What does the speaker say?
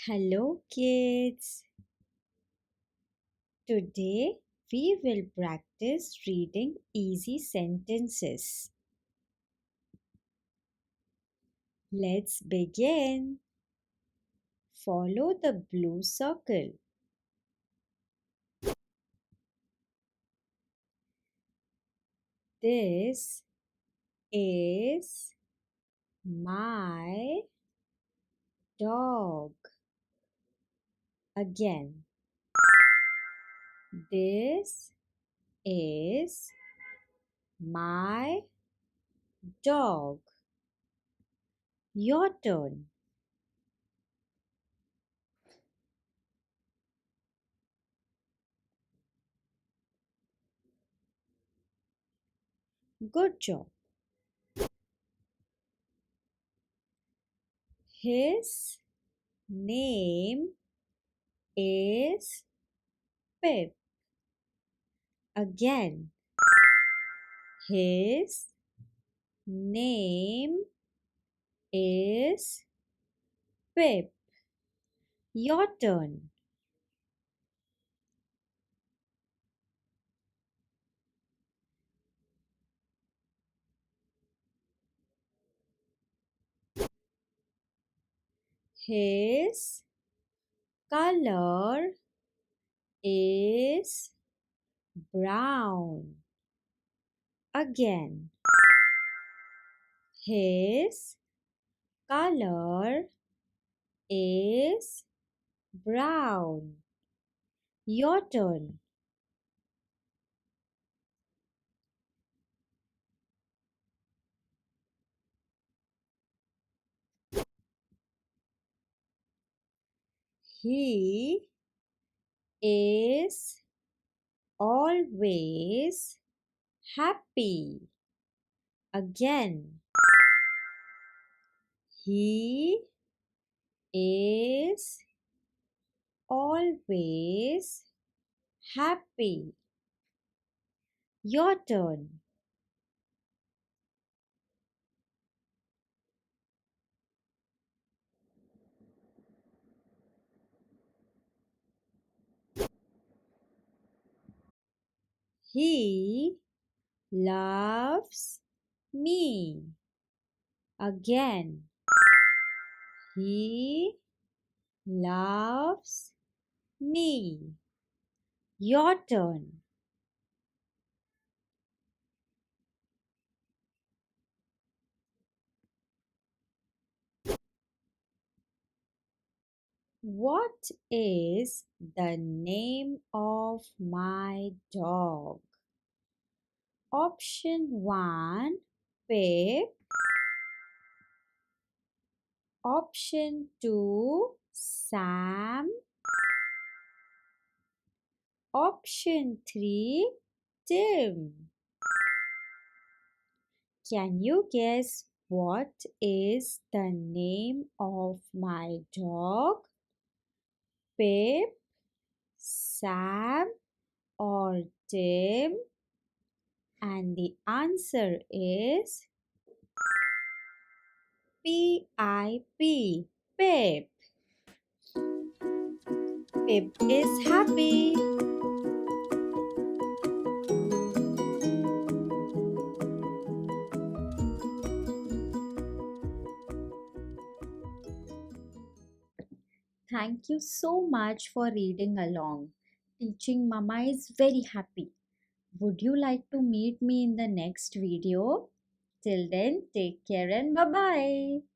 Hello, kids. Today we will practice reading easy sentences. Let's begin. Follow the blue circle. This is my dog. Again. This is my dog. Your turn. Good job. His name is Pip. Again, his name is Pip. Your turn. His color is brown. Again, his color is brown. Your turn. He is always happy. Again, he is always happy. Your turn. He loves me. Again, he loves me. Your turn. What is the name of my dog? Option 1, Pip. Option 2, Sam. Option 3, Tim. Can you guess what is the name of my dog? Pip, Sam, or Tim? And the answer is P-I-P, Pip. Pip is happy. Thank you so much for reading along. Teaching Mama is very happy. Would you like to meet me in the next video? Till then, take care and bye bye.